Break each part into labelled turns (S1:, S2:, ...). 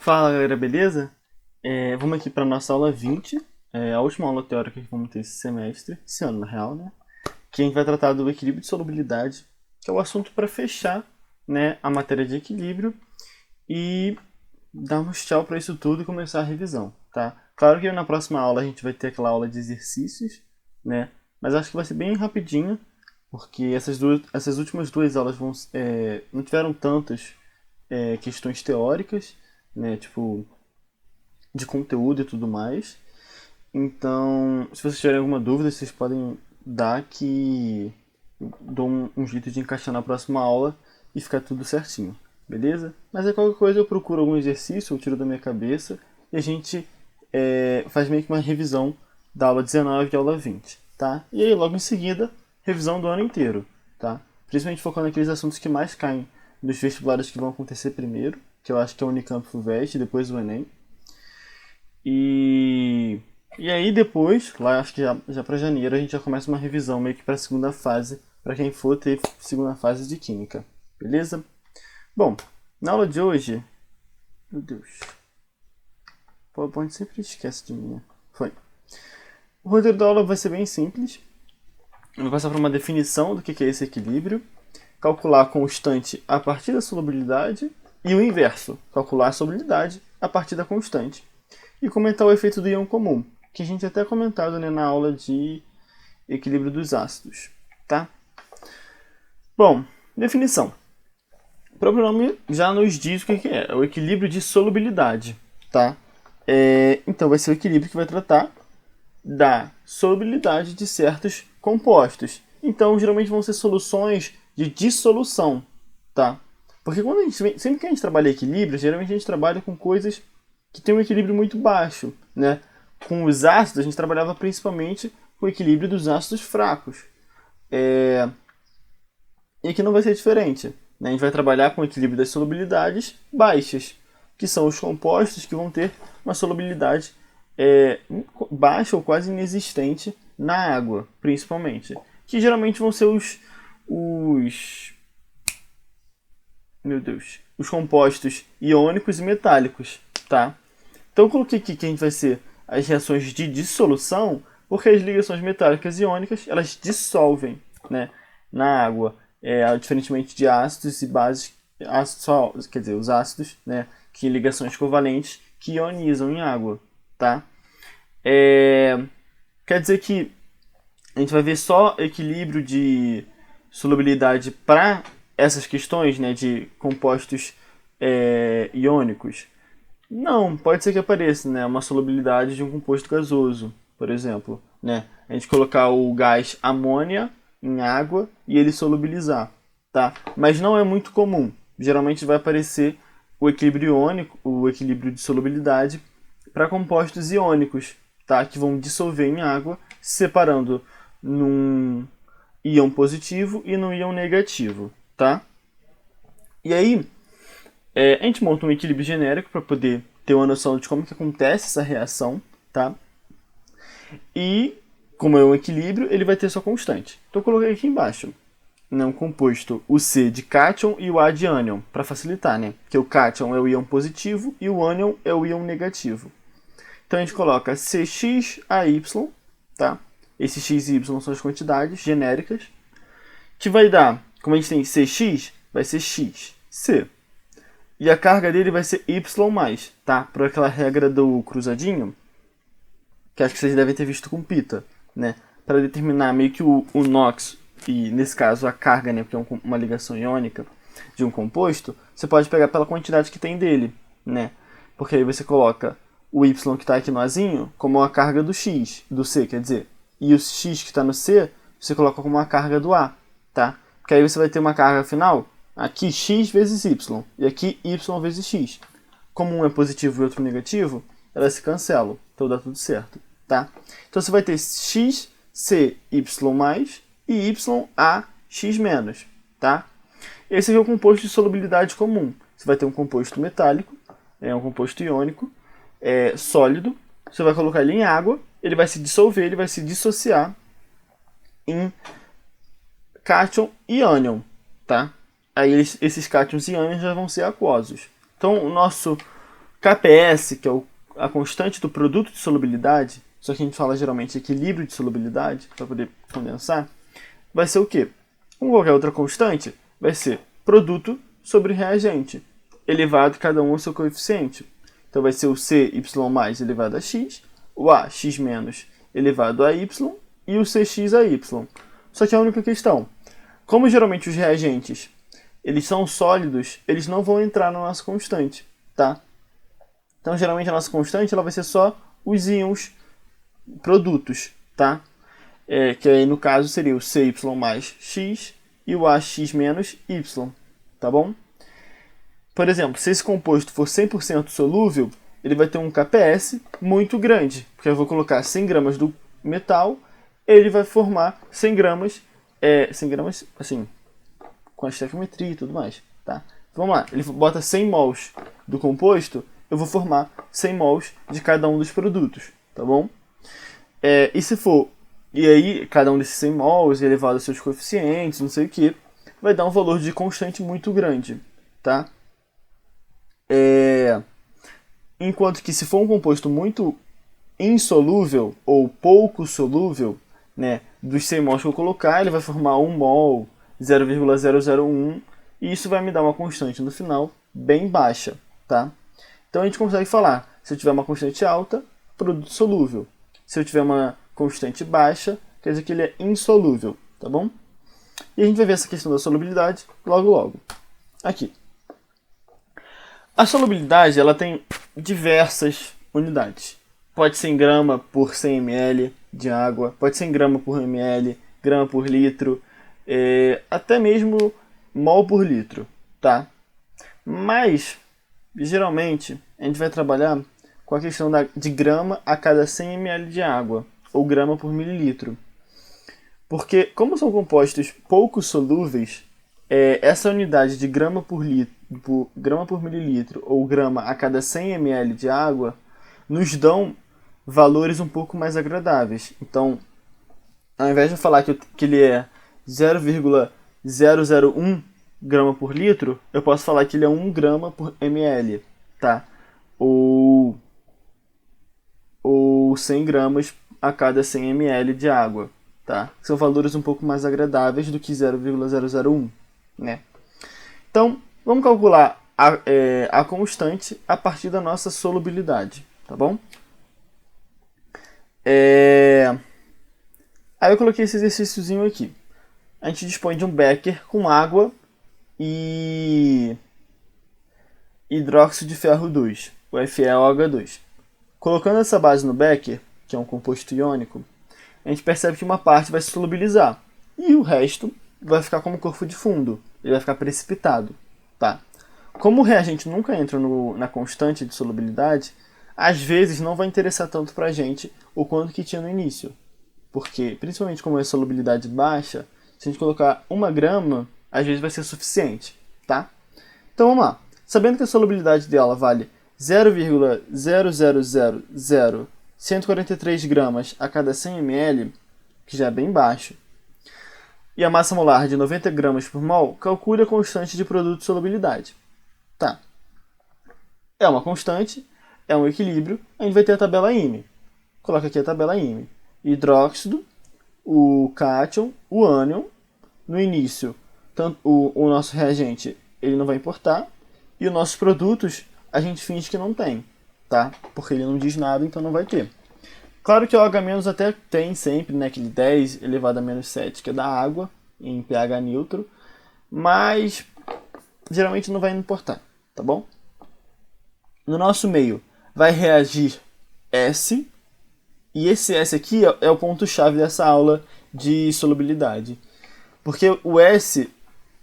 S1: Fala galera, beleza? Vamos aqui para nossa aula 20, a última aula teórica que vamos ter esse semestre, esse ano na real, né? Que a gente vai tratar do equilíbrio de solubilidade, que é o assunto para fechar, né, a matéria de equilíbrio e darmos tchau para isso tudo e começar a revisão, tá? Claro que na próxima aula a gente vai ter aquela aula de exercícios, né? Mas acho que vai ser bem rapidinho, porque essas últimas duas aulas não tiveram tantas questões teóricas, né? Tipo, de conteúdo e tudo mais. Então, se vocês tiverem alguma dúvida, vocês podem dar que dou um jeito de encaixar na próxima aula e ficar tudo certinho, beleza? Mas é qualquer coisa eu procuro algum exercício, eu tiro da minha cabeça e a gente faz meio que uma revisão da aula 19 e aula 20, tá? E aí logo em seguida, revisão do ano inteiro, tá? Principalmente focando naqueles assuntos que mais caem nos vestibulares que vão acontecer primeiro, que eu acho que é o Unicamp FUVEST e depois o Enem. E aí depois, lá acho que já para janeiro, a gente já começa uma revisão meio que para a segunda fase, para quem for ter segunda fase de Química, beleza? Bom, na aula de hoje, meu Deus, o PowerPoint sempre esquece de mim, né? Foi. O roteiro da aula vai ser bem simples. Eu vou passar por uma definição do que é esse equilíbrio, calcular a constante a partir da solubilidade e o inverso, calcular a solubilidade a partir da constante. E comentar o efeito do íon comum, que a gente até comentado, né, na aula de equilíbrio dos ácidos, tá? Bom, definição. O próprio nome já nos diz o que é o equilíbrio de solubilidade, tá? Então vai ser o equilíbrio que vai tratar da solubilidade de certos compostos. Então geralmente vão ser soluções de dissolução, tá? Porque sempre que a gente trabalha equilíbrio, geralmente a gente trabalha com coisas que têm um equilíbrio muito baixo, né? Com os ácidos, a gente trabalhava principalmente com o equilíbrio dos ácidos fracos. E aqui não vai ser diferente, né? A gente vai trabalhar com o equilíbrio das solubilidades baixas, que são os compostos que vão ter uma solubilidade baixa ou quase inexistente na água, principalmente. Que geralmente vão ser meu Deus, os compostos iônicos e metálicos, tá? Então eu coloquei aqui que a gente vai ser as reações de dissolução, porque as ligações metálicas e iônicas, elas dissolvem, né, na água, diferentemente de ácidos e bases, quer dizer, os ácidos, né, que ligações covalentes que ionizam em água, tá? Quer dizer que a gente vai ver só equilíbrio de solubilidade para essas questões, né, de compostos iônicos. Não, pode ser que apareça, né, uma solubilidade de um composto gasoso, por exemplo, né? A gente colocar o gás amônia em água e ele solubilizar, tá? Mas não é muito comum. Geralmente vai aparecer o equilíbrio iônico, o equilíbrio de solubilidade para compostos iônicos, tá? Que vão dissolver em água, se separando num íon positivo e num íon negativo, tá? E aí, a gente monta um equilíbrio genérico para poder ter uma noção de como que acontece essa reação, tá? E, como é um equilíbrio, ele vai ter sua constante. Então eu coloquei aqui embaixo, né, um composto, o C de cátion e o A de ânion, para facilitar, né? Que o cátion é o íon positivo e o ânion é o íon negativo. Então a gente coloca CXAY, tá? Esses X e Y são as quantidades genéricas, que vai dar, como a gente tem CX, vai ser XC. E a carga dele vai ser Y+, tá? Por aquela regra do cruzadinho, que acho que vocês devem ter visto com pita, né? Para determinar meio que o NOx, e nesse caso a carga, né? Porque é uma ligação iônica de um composto, você pode pegar pela quantidade que tem dele, né? Porque aí você coloca o Y que está aqui no Azinho como a carga do X, do C, quer dizer. E o X que está no C, você coloca como a carga do A, tá? Porque aí você vai ter uma carga final, aqui X vezes Y, e aqui Y vezes X. Como um é positivo e outro negativo, elas se cancelam, então dá tudo certo, tá? Então você vai ter X, C, Y+, e Y, A, X-, tá? Esse aqui é o composto de solubilidade comum. Você vai ter um composto metálico, um composto iônico, sólido, você vai colocar ele em água, ele vai se dissolver, ele vai se dissociar em cátion e ânion, tá? Aí esses cátions e ânions já vão ser aquosos. Então o nosso KPS, que é a constante do produto de solubilidade, só que a gente fala geralmente equilíbrio de solubilidade, para poder condensar, vai ser o quê? Como qualquer outra constante, vai ser produto sobre reagente, elevado cada um ao seu coeficiente. Então vai ser o CY mais elevado a x, o AX menos elevado a y e o CX a y. Só que a única questão, como geralmente os reagentes eles são sólidos, eles não vão entrar na nossa constante, tá? Então geralmente a nossa constante ela vai ser só os íons produtos, tá? Que aí no caso seria o CY mais x e o AX menos y, tá bom? Por exemplo, se esse composto for 100% solúvel, ele vai ter um KPS muito grande, porque eu vou colocar 100 gramas do metal, ele vai formar 100 gramas, 100 gramas assim, com a estequiometria e tudo mais, tá? Vamos lá, ele bota 100 mols do composto, eu vou formar 100 mols de cada um dos produtos, tá bom? E aí, cada um desses 100 mols elevado aos seus coeficientes, não sei o que, vai dar um valor de constante muito grande, tá? Enquanto que se for um composto muito insolúvel ou pouco solúvel, né, dos 100 mols que eu colocar, ele vai formar 1 mol, 0,001, e isso vai me dar uma constante no final bem baixa, tá? Então a gente consegue falar, se eu tiver uma constante alta, produto solúvel. Se eu tiver uma constante baixa, quer dizer que ele é insolúvel, tá bom? E a gente vai ver essa questão da solubilidade logo. Aqui. A solubilidade ela tem diversas unidades. Pode ser em grama por 100 ml de água, pode ser em grama por ml, grama por litro, até mesmo mol por litro, tá? Mas, geralmente, a gente vai trabalhar com a questão de grama a cada 100 ml de água, ou grama por mililitro. Porque, como são compostos pouco solúveis, essa unidade de grama por mililitro ou grama a cada 100 ml de água nos dão valores um pouco mais agradáveis. Então, ao invés de falar que ele é 0,001 grama por litro, eu posso falar que ele é 1 grama por ml, tá? Ou 100 gramas a cada 100 ml de água, tá? São valores um pouco mais agradáveis do que 0,001, né? Então, vamos calcular a constante a partir da nossa solubilidade, tá bom? Aí eu coloquei esse exercíciozinho aqui. A gente dispõe de um becker com água e hidróxido de ferro 2, o FeOH2. Colocando essa base no becker, que é um composto iônico, a gente percebe que uma parte vai se solubilizar e o resto vai ficar como corpo de fundo, ele vai ficar precipitado, tá? Como o reagente nunca entra na constante de solubilidade, às vezes não vai interessar tanto pra gente o quanto que tinha no início, porque, principalmente como é solubilidade baixa, se a gente colocar 1 grama, às vezes vai ser suficiente, tá? Então vamos lá. Sabendo que a solubilidade dela vale 0,0000143 gramas a cada 100 ml, que já é bem baixo, e a massa molar de 90 gramas por mol, calcule a constante de produto de solubilidade. Tá. É uma constante, é um equilíbrio, a gente vai ter a tabela IME. Coloca aqui a tabela IME. Hidróxido, o cátion, o ânion. No início, tanto o nosso reagente ele não vai importar, e os nossos produtos a gente finge que não tem, tá? Porque ele não diz nada, então não vai ter. Claro que o OH- até tem sempre, né, aquele 10 elevado a menos 7, que é da água, em pH neutro, mas geralmente não vai importar, tá bom? No nosso meio vai reagir S, e esse S aqui é o ponto-chave dessa aula de solubilidade. Porque o S,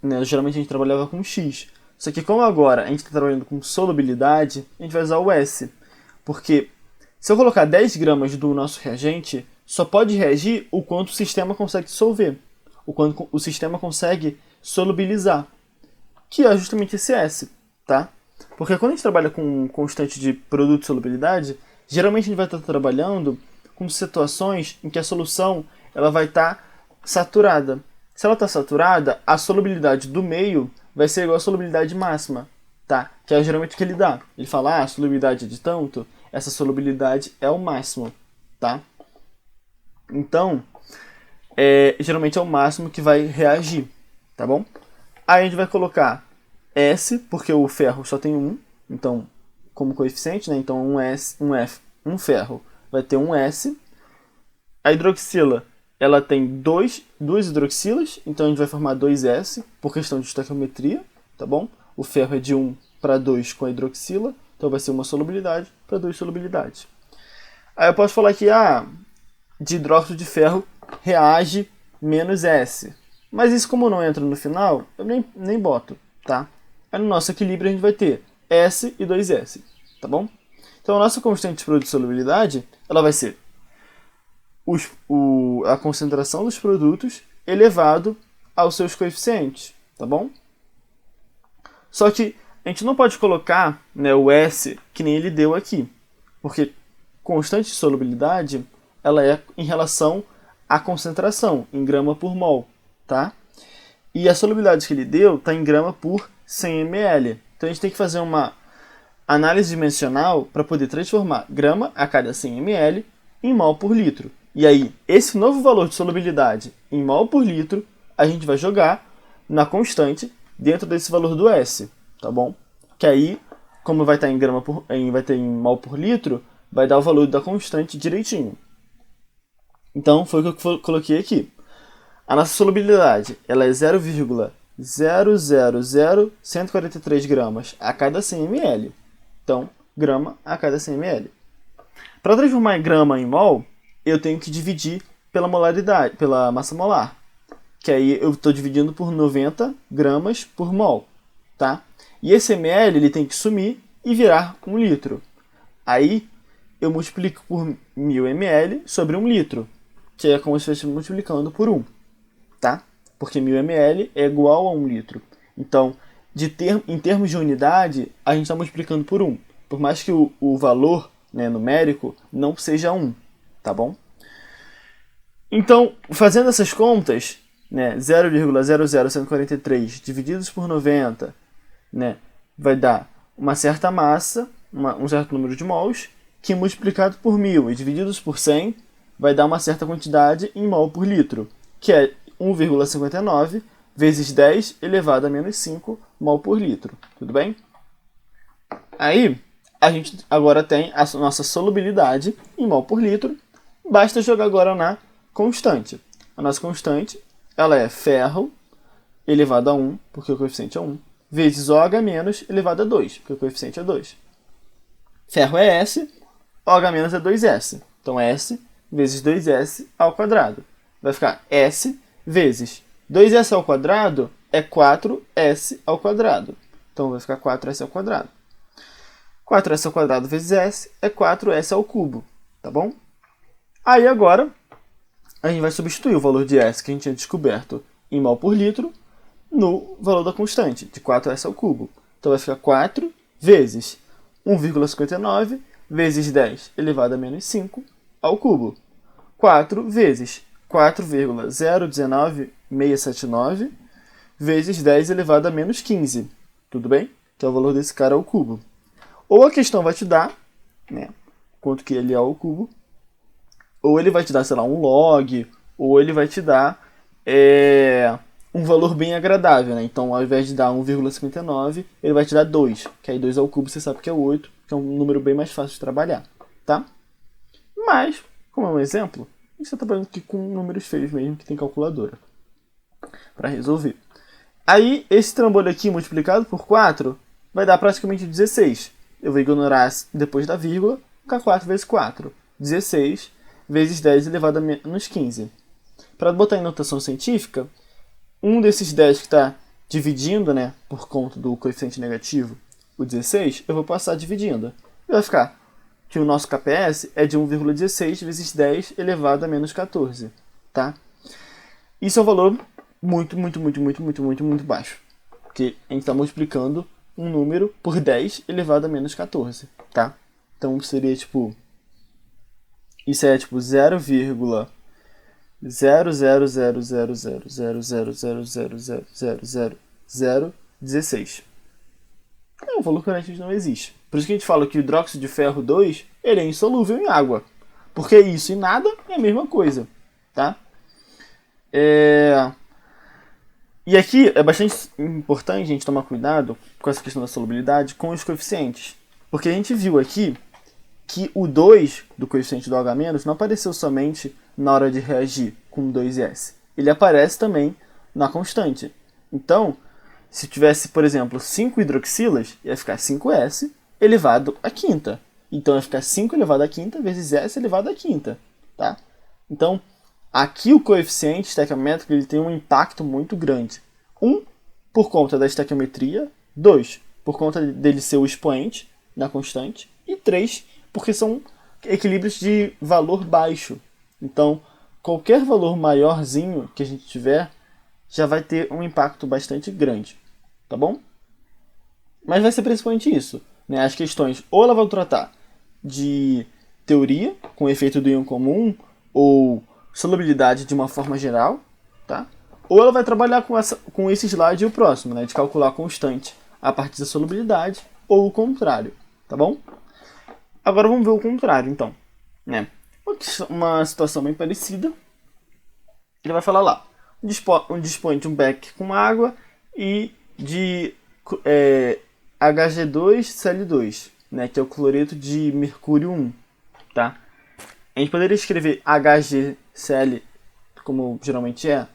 S1: né, geralmente a gente trabalhava com X, só que como agora a gente está trabalhando com solubilidade, a gente vai usar o S, porque se eu colocar 10 gramas do nosso reagente, só pode reagir o quanto o sistema consegue dissolver, o quanto o sistema consegue solubilizar, que é justamente esse S, tá? Porque quando a gente trabalha com constante de produto de solubilidade, geralmente a gente vai estar trabalhando com situações em que a solução ela vai estar saturada. Se ela está saturada, a solubilidade do meio vai ser igual à solubilidade máxima, tá? Que é geralmente o que ele dá. Ele fala, a solubilidade é de tanto, essa solubilidade é o máximo, tá? Então, geralmente é o máximo que vai reagir, tá bom? Aí a gente vai colocar S, porque o ferro só tem um, então, como coeficiente, né? Então, um ferro vai ter um S. A hidroxila, ela tem duas hidroxilas, então a gente vai formar 2S, por questão de estequiometria, tá bom? O ferro é de 1 para 2 com a hidroxila, então vai ser uma solubilidade para 2 solubilidades. Aí eu posso falar que de hidróxido de ferro reage menos S. Mas isso, como não entra no final, eu nem boto, tá? Aí no nosso equilíbrio a gente vai ter S e 2S, tá bom? Então a nossa constante de produto de solubilidade, ela vai ser a concentração dos produtos elevado aos seus coeficientes, tá bom? Só que a gente não pode colocar, né, o S que nem ele deu aqui, porque constante de solubilidade ela é em relação à concentração, em grama por mol, tá? E a solubilidade que ele deu está em grama por 100 ml. Então a gente tem que fazer uma análise dimensional para poder transformar grama a cada 100 ml em mol por litro. E aí, esse novo valor de solubilidade em mol por litro, a gente vai jogar na constante dentro desse valor do S, tá bom? Que aí, como vai estar vai ter em mol por litro, vai dar o valor da constante direitinho. Então, foi o que eu coloquei aqui. A nossa solubilidade, ela é 0,000143 gramas a cada 100 ml. Então, grama a cada 100 ml. Para transformar em grama em mol, eu tenho que dividir pela molaridade, pela massa molar. Que aí eu estou dividindo por 90 gramas por mol, tá? E esse ml ele tem que sumir e virar 1 litro. Aí eu multiplico por 1000 ml sobre 1 litro, que é como se eu estivesse multiplicando por 1, tá? Porque 1000 ml é igual a 1 litro. Então, em termos de unidade, a gente está multiplicando por 1. Por mais que o valor, né, numérico não seja 1, tá bom? Então, fazendo essas contas, né, 0,00143 divididos por 90, né, vai dar uma certa massa, um certo número de mols, que multiplicado por 1000 e divididos por 100 vai dar uma certa quantidade em mol por litro, que é 1,59 vezes 10 elevado a menos 5 mol por litro. Tudo bem? Aí, a gente agora tem a nossa solubilidade em mol por litro. Basta jogar agora na constante. A nossa constante, ela é ferro elevado a 1, porque o coeficiente é 1, vezes OH menos elevado a 2, porque o coeficiente é 2. Ferro é S, OH menos é 2S. Então, S vezes 2S ao quadrado. Vai ficar S vezes 2S ao quadrado é 4S ao quadrado. Então, vai ficar 4S ao quadrado. 4S ao quadrado vezes S é 4S ao cubo, tá bom? Aí, agora, a gente vai substituir o valor de S que a gente tinha descoberto em mol por litro no valor da constante, de 4S ao cubo. Então, vai ficar 4 vezes 1,59 vezes 10 elevado a menos 5 ao cubo. 4 vezes 4,019679 vezes 10 elevado a menos 15. Tudo bem? Que é o valor desse cara ao cubo. Ou a questão vai te dar, né, quanto que ele é ao cubo, ou ele vai te dar, sei lá, um log, ou ele vai te dar um valor bem agradável, né? Então, ao invés de dar 1,59, ele vai te dar 2, que aí 2 ao cubo você sabe que é 8, que é um número bem mais fácil de trabalhar, tá? Mas, como é um exemplo, a gente está trabalhando aqui com números feios mesmo, que tem calculadora para resolver. Aí, esse trambolho aqui multiplicado por 4 vai dar praticamente 16. Eu vou ignorar depois da vírgula, ficar 4 vezes 4. 16 vezes 10 elevado a menos 15. Para botar em notação científica, um desses 10 que está dividindo, né, por conta do coeficiente negativo, o 16, eu vou passar dividindo. E vai ficar que o nosso KPS é de 1,16 vezes 10 elevado a menos 14. Tá? Isso é um valor muito baixo. Porque a gente está multiplicando um número por 10 elevado a menos 14. Tá? Então seria tipo... Isso é tipo 0,0000000000016. É o valor corante não existe. Por isso que a gente fala que o hidróxido de ferro 2 ele é insolúvel em água. Porque isso e nada é a mesma coisa. Tá? E aqui é bastante importante a gente tomar cuidado com essa questão da solubilidade com os coeficientes. Porque a gente viu aqui que o 2 do coeficiente do OH- não apareceu somente na hora de reagir com 2S. Ele aparece também na constante. Então, se tivesse, por exemplo, 5 hidroxilas, ia ficar 5S elevado à quinta. Então, ia ficar 5 elevado à quinta vezes S elevado à quinta. Tá? Então, aqui o coeficiente estequiométrico ele tem um impacto muito grande. 1, por conta da estequiometria. 2, por conta dele ser o expoente na constante. E 3, porque são equilíbrios de valor baixo. Então, qualquer valor maiorzinho que a gente tiver, já vai ter um impacto bastante grande. Tá bom? Mas vai ser principalmente isso. Né? As questões, ou ela vai tratar de teoria, com o efeito do íon comum, ou solubilidade de uma forma geral, tá? Ou ela vai trabalhar com esse slide e o próximo, né? De calcular a constante a partir da solubilidade, ou o contrário, tá bom? Agora vamos ver o contrário, então. Né? Uma situação bem parecida. Ele vai falar lá, dispõe de um beck com água e de Hg2Cl2, né? Que é o cloreto de mercúrio 1, tá? A gente poderia escrever HgCl, como geralmente é,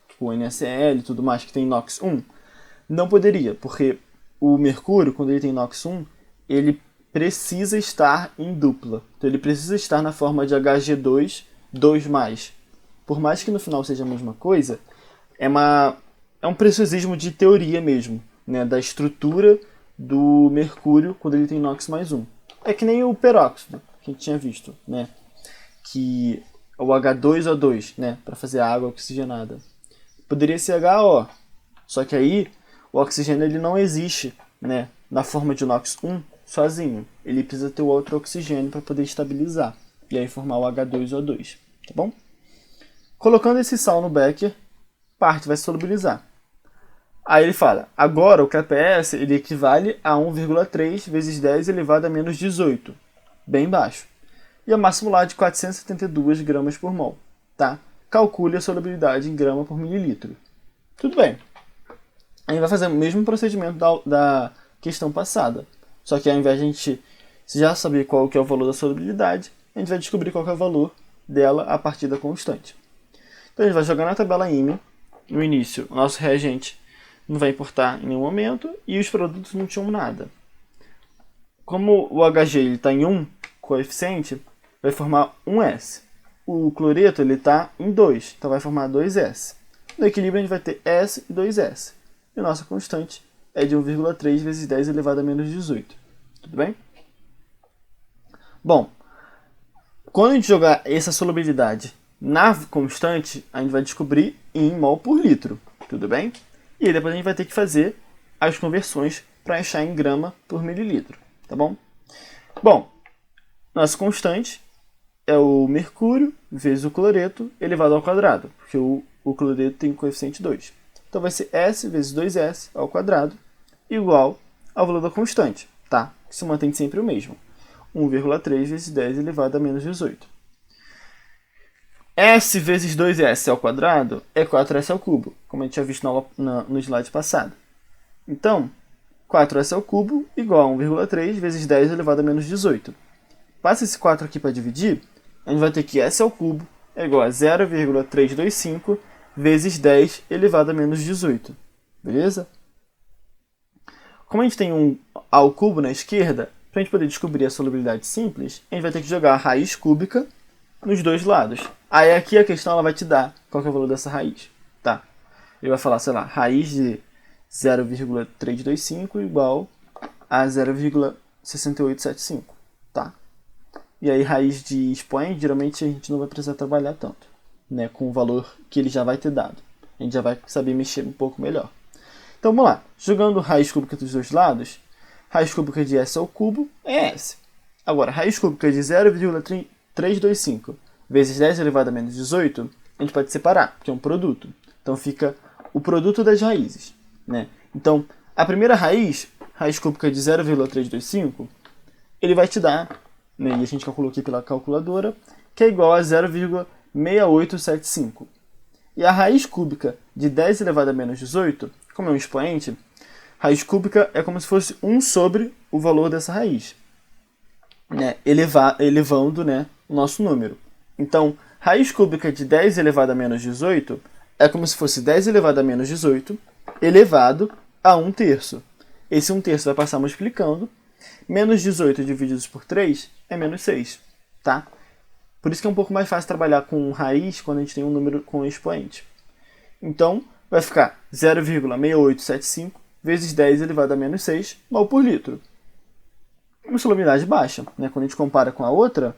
S1: tipo NaCl e tudo mais, que tem NOx 1. Não poderia, porque o mercúrio, quando ele tem NOx 1, ele precisa estar em dupla. Então ele precisa estar na forma de Hg2, 2+. Por mais que no final seja a mesma coisa, é um preciosismo de teoria mesmo, né, da estrutura do mercúrio quando ele tem NOx mais 1. É que nem o peróxido, que a gente tinha visto, né? Que é o H2O2, né, para fazer água oxigenada. Poderia ser HO, só que aí o oxigênio ele não existe, né, na forma de NOx 1 sozinho. Ele precisa ter o outro oxigênio para poder estabilizar e aí formar o H2O2, tá bom? Colocando esse sal no becker, parte vai se solubilizar. Aí ele fala, agora o KPS ele equivale a 1,3 vezes 10 elevado a menos 18, bem baixo. E a massa molar de 472 gramas por mol, tá? Calcule a solubilidade em grama por mililitro. Tudo bem. A gente vai fazer o mesmo procedimento da questão passada. Só que ao invés de a gente já saber qual que é o valor da solubilidade, a gente vai descobrir qual que é o valor dela a partir da constante. Então a gente vai jogar na tabela IME. No início, o nosso reagente não vai importar em nenhum momento e os produtos não tinham nada. Como o Hg está em 1 coeficiente, vai formar 1S. O cloreto está em 2, então vai formar 2S. No equilíbrio a gente vai ter S e 2S. E a nossa constante é de 1,3 vezes 10 elevado a menos 18. Tudo bem? Bom, quando a gente jogar essa solubilidade na constante, a gente vai descobrir em mol por litro. Tudo bem? E aí depois a gente vai ter que fazer as conversões para achar em grama por mililitro. Tá bom? Bom, nossa constante é o mercúrio vezes o cloreto elevado ao quadrado, porque o cloreto tem coeficiente 2. Então vai ser S vezes 2S ao quadrado igual ao valor da constante, tá? Que se mantém sempre o mesmo. 1,3 vezes 10 elevado a menos 18. S vezes 2S ao quadrado é 4S ao cubo, como a gente tinha visto no slide passado. Então, 4S ao cubo igual a 1,3 vezes 10 elevado a menos 18. Passa esse 4 aqui para dividir, a gente vai ter que S ao cubo é igual a 0,325 vezes 10 elevado a menos 18. Beleza? Como a gente tem um ao cubo na esquerda, para a gente poder descobrir a solubilidade simples, a gente vai ter que jogar a raiz cúbica nos dois lados. Aí aqui a questão ela vai te dar qual que é o valor dessa raiz. Tá? Ele vai falar, sei lá, raiz de 0,325 igual a 0,6875. Tá? E aí raiz de expoente, geralmente a gente não vai precisar trabalhar tanto, né, com o valor que ele já vai ter dado. A gente já vai saber mexer um pouco melhor. Então vamos lá. Jogando raiz cúbica dos dois lados, raiz cúbica de S ao cubo é S. Agora, raiz cúbica de 0,325 vezes 10 elevado a menos 18, a gente pode separar, porque é um produto. Então fica o produto das raízes, né? Então, a primeira raiz raiz cúbica de 0,325, ele vai te dar, né, e a gente calculou aqui pela calculadora, que é igual a 0,6875. E a raiz cúbica de 10 elevado a menos 18, como é um expoente, raiz cúbica é como se fosse 1 sobre o valor dessa raiz, né, elevando, né, o nosso número. Então, raiz cúbica de 10 elevado a menos 18 é como se fosse 10 elevado a menos 18 elevado a 1/3. Esse 1/3 vai passar multiplicando. Menos 18 divididos por 3 é menos 6. Tá? Por isso que é um pouco mais fácil trabalhar com raiz quando a gente tem um número com expoente. Então, vai ficar 0,6875 vezes 10 elevado a menos 6 mol por litro. Uma solubilidade baixa, né? Quando a gente compara com a outra,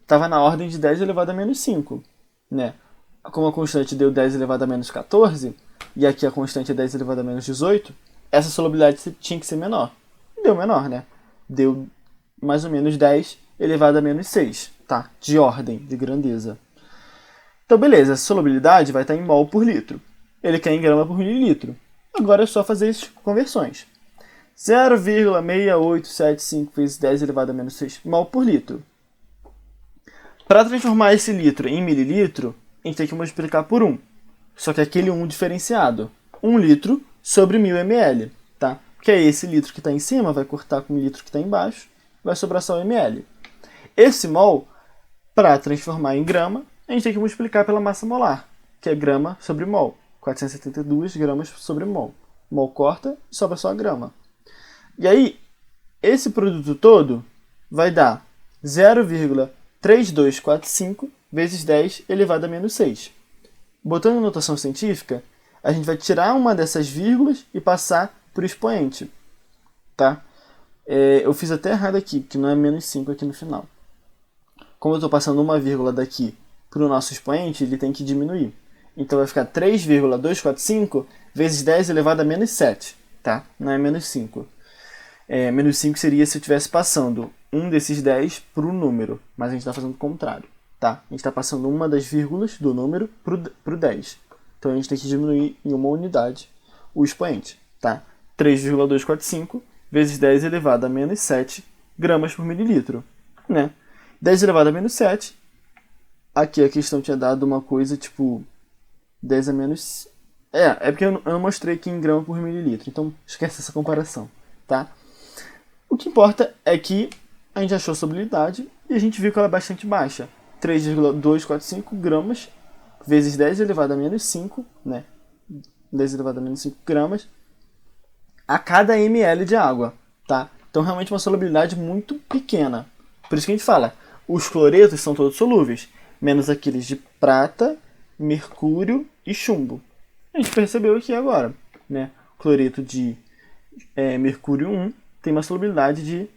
S1: estava na ordem de 10 elevado a menos 5. Né? Como a constante deu 10 elevado a menos 14, e aqui a constante é 10 elevado a menos 18, essa solubilidade tinha que ser menor. Deu menor, né? Deu mais ou menos 10 elevado a menos 6, tá? De ordem, de grandeza. Então, beleza, essa solubilidade vai estar em mol por litro. Ele quer em grama por mililitro. Agora é só fazer as conversões. 0,6875 vezes 10 elevado a menos 6 mol por litro. Para transformar esse litro em mililitro, a gente tem que multiplicar por 1. Só que aquele 1 diferenciado. 1 litro sobre 1000 ml, tá? Que é esse litro que está em cima, vai cortar com o litro que está embaixo, vai sobrar só o ml. Esse mol, para transformar em grama, a gente tem que multiplicar pela massa molar, que é grama sobre mol. 472 gramas sobre mol. Mol corta e sobra só a grama. E aí, esse produto todo vai dar 0,3245 vezes 10 elevado a menos 6. Botando em notação científica, a gente vai tirar uma dessas vírgulas e passar por expoente. Tá? Eu fiz até errado aqui, porque não é menos 5 aqui no final. Como eu estou passando uma vírgula daqui para o nosso expoente, ele tem que diminuir. Então vai ficar 3,245 vezes 10 elevado a menos 7. Tá? Não é menos 5. Menos 5 seria se eu estivesse passando um desses 10 para o número, mas a gente está fazendo o contrário. Tá? A gente está passando uma das vírgulas do número para o 10. Então a gente tem que diminuir em uma unidade o expoente. Tá? 3,245 vezes 10 elevado a menos 7 gramas por mililitro. Né? 10 elevado a menos 7. Aqui a questão tinha dado uma coisa tipo 10 a menos... É porque eu não mostrei aqui em grama por mililitro. Então esquece essa comparação. Tá? O que importa é que a gente achou a solubilidade e a gente viu que ela é bastante baixa. 3,245 gramas vezes 10 elevado a menos 5, né? 10 elevado a menos 5 gramas a cada ml de água, tá? Então, realmente uma solubilidade muito pequena. Por isso que a gente fala, os cloretos são todos solúveis, menos aqueles de prata, mercúrio e chumbo. A gente percebeu aqui agora, né? O cloreto de mercúrio 1 tem uma solubilidade de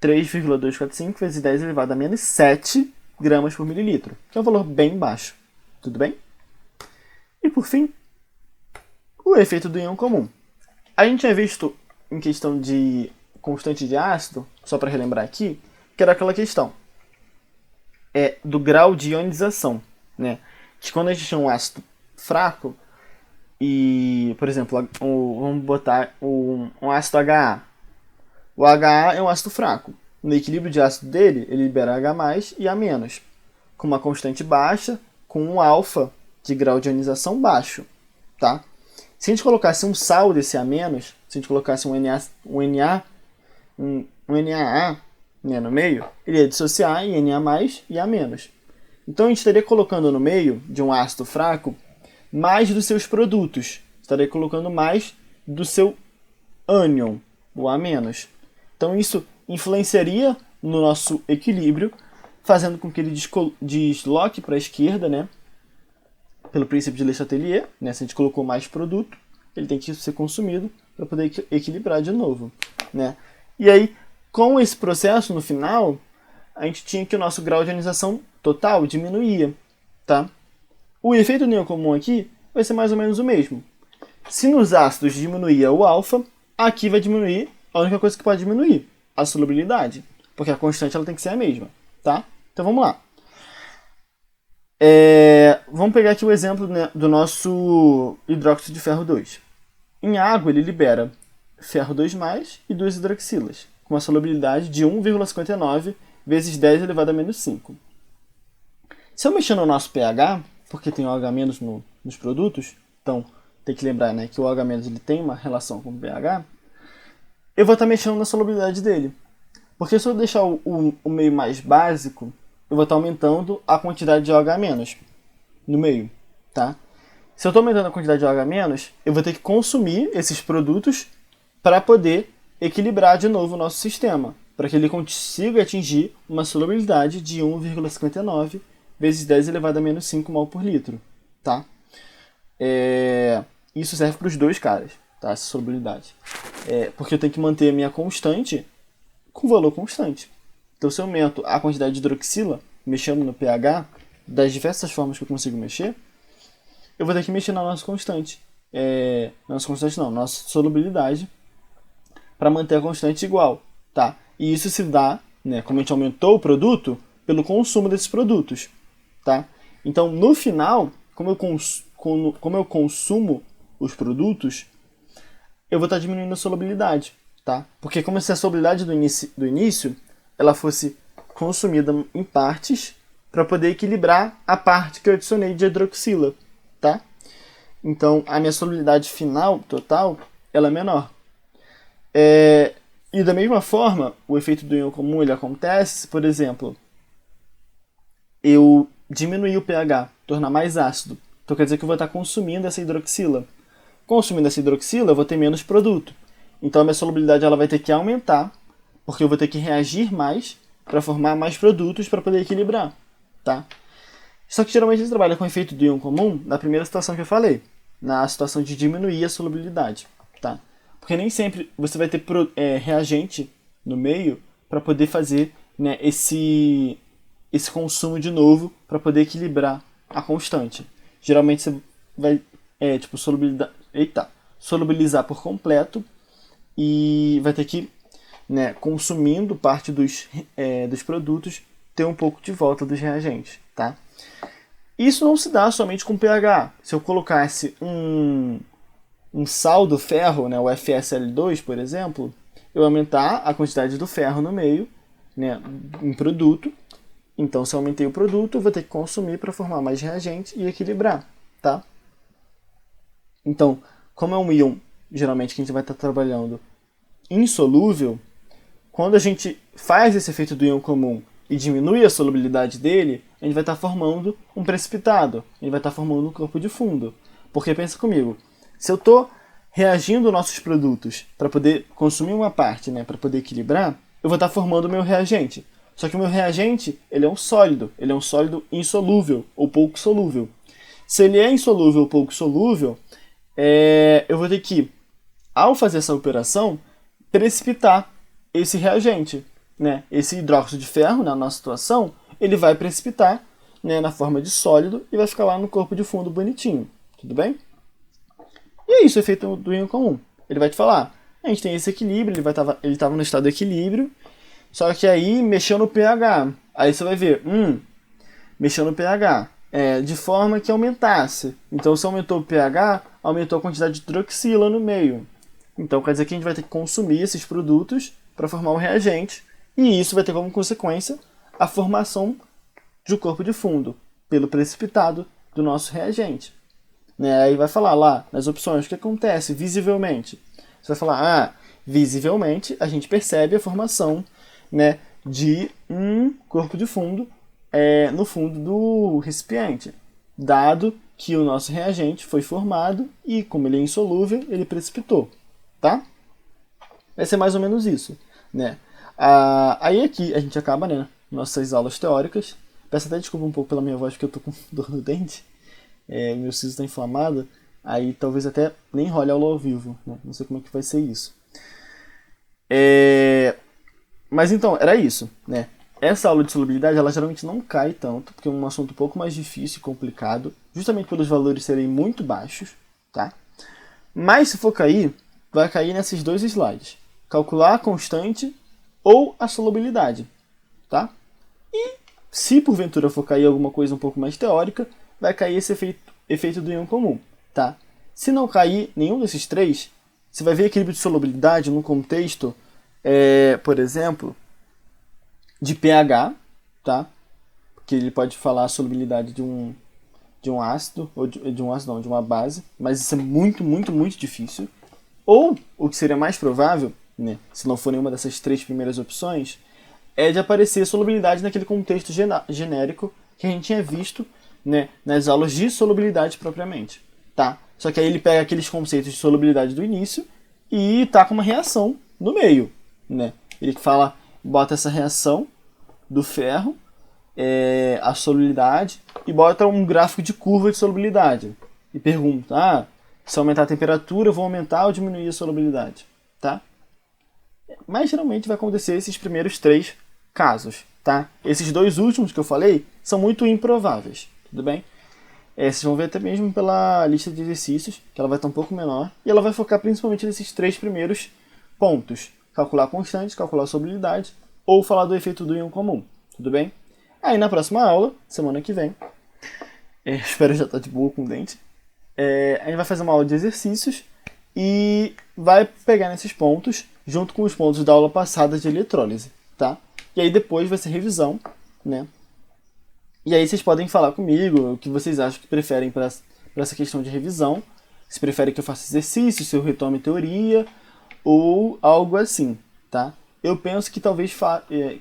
S1: 3,245 vezes 10 elevado a menos 7 gramas por mililitro, que é um valor bem baixo. Tudo bem? E por fim, o efeito do íon comum. A gente tinha visto em questão de constante de ácido, só para relembrar aqui, que era aquela questão do grau de ionização, né? Que quando a gente tem um ácido fraco, e, por exemplo, vamos botar um ácido HA. O HA é um ácido fraco. No equilíbrio de ácido dele, ele libera H+, e A-, com uma constante baixa, com um alfa de grau de ionização baixo. Tá? Se a gente colocasse um sal desse A-, se a gente colocasse um NaA, né, no meio, ele ia dissociar em Na+, e A-. Então a gente estaria colocando no meio de um ácido fraco mais dos seus produtos. Estaria colocando mais do seu ânion, o A-. Então isso influenciaria no nosso equilíbrio, fazendo com que ele desloque para a esquerda, né? Pelo princípio de Le Chatelier, né? Se a gente colocou mais produto, ele tem que ser consumido para poder equilibrar de novo, né? E aí, com esse processo, no final, a gente tinha que o nosso grau de ionização total diminuía, tá? O efeito do íon comum aqui vai ser mais ou menos o mesmo. Se nos ácidos diminuía o alfa, aqui vai diminuir a única coisa que pode diminuir, a solubilidade, porque a constante ela tem que ser a mesma, tá? Então vamos lá. Vamos pegar aqui o exemplo, né, do nosso hidróxido de ferro 2. Em água ele libera ferro 2+, e 2 hidroxilas, com uma solubilidade de 1,59 vezes 10 elevado a menos 5. Se eu mexer no nosso pH, porque tem OH- nos produtos, então tem que lembrar, né, que o OH- ele tem uma relação com o pH, eu vou estar mexendo na solubilidade dele. Porque se eu deixar o meio mais básico, eu vou estar aumentando a quantidade de OH- no meio, tá? Se eu estou aumentando a quantidade de OH-, eu vou ter que consumir esses produtos para poder equilibrar de novo o nosso sistema, para que ele consiga atingir uma solubilidade de 1,59 vezes 10 elevado a menos 5 mol por litro, tá? Isso serve para os dois caras, tá? Essa solubilidade. Porque eu tenho que manter a minha constante com valor constante. Então, se eu aumento a quantidade de hidroxila, mexendo no pH, das diversas formas que eu consigo mexer, eu vou ter que mexer na nossa constante. Nossa solubilidade, para manter a constante igual, tá? E isso se dá, né, como a gente aumentou o produto, pelo consumo desses produtos, tá? Então, no final, como eu consumo os produtos, eu vou estar diminuindo a solubilidade, tá? Porque como se a solubilidade do início ela fosse consumida em partes para poder equilibrar a parte que eu adicionei de hidroxila, tá? Então, a minha solubilidade final, total, ela é menor. E da mesma forma, o efeito do íon comum ele acontece se, por exemplo, eu diminuir o pH, tornar mais ácido. Então quer dizer que eu vou estar consumindo essa hidroxila. Consumindo essa hidroxila, eu vou ter menos produto. Então a minha solubilidade ela vai ter que aumentar, porque eu vou ter que reagir mais para formar mais produtos para poder equilibrar, tá? Só que geralmente a gente trabalha com o efeito do íon comum na primeira situação que eu falei, na situação de diminuir a solubilidade, tá? Porque nem sempre você vai ter reagente no meio para poder fazer, né, esse consumo de novo para poder equilibrar a constante. Geralmente você vai solubilizar por completo e vai ter que, né, consumindo parte dos produtos, ter um pouco de volta dos reagentes, tá? Isso não se dá somente com pH. Se eu colocasse um sal do ferro, né, o FeSL2, por exemplo, eu aumentar a quantidade do ferro no meio, né, em produto. Então, se eu aumentei o produto, eu vou ter que consumir para formar mais reagente e equilibrar, tá? Então, como é um íon, geralmente, que a gente vai estar trabalhando insolúvel, quando a gente faz esse efeito do íon comum e diminui a solubilidade dele, a gente vai estar formando um precipitado, a gente vai estar formando um corpo de fundo. Porque pensa comigo, se eu estou reagindo nossos produtos para poder consumir uma parte, né, para poder equilibrar, eu vou estar formando o meu reagente. Só que o meu reagente ele é um sólido insolúvel ou pouco solúvel. Se ele é insolúvel ou pouco solúvel, eu vou ter que, ao fazer essa operação, precipitar esse reagente, né? Esse hidróxido de ferro, na nossa situação, ele vai precipitar, né, na forma de sólido e vai ficar lá no corpo de fundo bonitinho, tudo bem? E é isso o efeito do íon comum. Ele vai te falar, a gente tem esse equilíbrio, ele estava no estado de equilíbrio, só que aí mexeu no pH. Aí você vai ver, mexeu no pH, de forma que aumentasse. Então se aumentou o pH, aumentou a quantidade de hidroxila no meio. Então quer dizer que a gente vai ter que consumir esses produtos para formar um reagente, e isso vai ter como consequência a formação de um corpo de fundo, pelo precipitado do nosso reagente. Né? Aí vai falar lá nas opções o que acontece visivelmente. Você vai falar, visivelmente a gente percebe a formação, né, de um corpo de fundo no fundo do recipiente, dado que o nosso reagente foi formado e, como ele é insolúvel, ele precipitou, tá? Vai ser mais ou menos isso, né? Aí aqui a gente acaba, né, nossas aulas teóricas. Peço até desculpa um pouco pela minha voz, porque eu tô com dor no dente, meu siso está inflamado, aí talvez até nem role aula ao vivo, né? Não sei como é que vai ser isso. Mas então, era isso, né? Essa aula de solubilidade, ela geralmente não cai tanto, porque é um assunto um pouco mais difícil e complicado, justamente pelos valores serem muito baixos, tá? Mas se for cair, vai cair nesses dois slides. Calcular a constante ou a solubilidade, tá? E se porventura for cair alguma coisa um pouco mais teórica, vai cair esse efeito do íon comum, tá? Se não cair nenhum desses três, Você vai ver equilíbrio de solubilidade num contexto, por exemplo, de pH, tá? Porque ele pode falar a solubilidade de um ácido, ou de um ácido não, de uma base, mas isso é muito, muito, muito difícil. Ou, o que seria mais provável, né, se não for nenhuma dessas três primeiras opções, é de aparecer solubilidade naquele contexto genérico que a gente tinha visto, né, nas aulas de solubilidade propriamente, tá? Só que aí ele pega aqueles conceitos de solubilidade do início e tá com uma reação no meio, né? Ele fala, bota essa reação do ferro, a solubilidade, e bota um gráfico de curva de solubilidade. E pergunta, se aumentar a temperatura, eu vou aumentar ou diminuir a solubilidade, tá? Mas geralmente vai acontecer esses primeiros três casos, tá? Esses dois últimos que eu falei são muito improváveis, tudo bem? Vocês vão ver até mesmo pela lista de exercícios, que ela vai estar um pouco menor, e ela vai focar principalmente nesses três primeiros pontos. Calcular constantes, calcular solubilidade, ou falar do efeito do íon comum, tudo bem? Aí na próxima aula, semana que vem, espero já estar de boa com o dente, a gente vai fazer uma aula de exercícios e vai pegar nesses pontos, junto com os pontos da aula passada de eletrólise, tá? E aí depois vai ser revisão, né? E aí vocês podem falar comigo o que vocês acham que preferem para essa questão de revisão. Se preferem que eu faça exercício, se eu retome teoria, ou algo assim, tá? Eu penso que talvez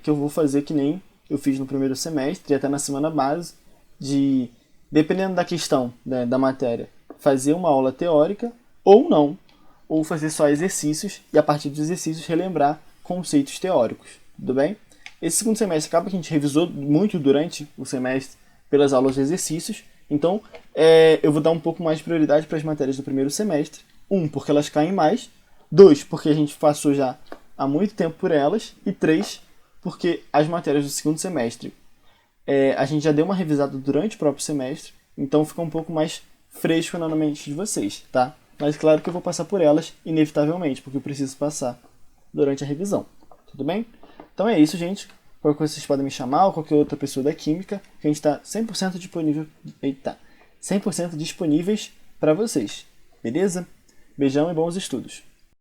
S1: que eu vou fazer que nem eu fiz no primeiro semestre, e até na semana base, de, dependendo da questão, né, da matéria, fazer uma aula teórica, ou não, ou fazer só exercícios, e a partir dos exercícios relembrar conceitos teóricos, tudo bem? Esse segundo semestre acaba que a gente revisou muito durante o semestre pelas aulas de exercícios, então eu vou dar um pouco mais de prioridade para as matérias do primeiro semestre. Porque elas caem mais. 2, porque a gente passou já há muito tempo por elas. E 3, porque as matérias do segundo semestre a gente já deu uma revisada durante o próprio semestre, então fica um pouco mais fresco na mente de vocês, tá? Mas claro que eu vou passar por elas inevitavelmente, porque eu preciso passar durante a revisão, tudo bem? Então é isso, gente. Qualquer coisa vocês podem me chamar ou qualquer outra pessoa da Química, que a gente está 100% disponível. 100% disponíveis para vocês. Beleza? Beijão e bons estudos.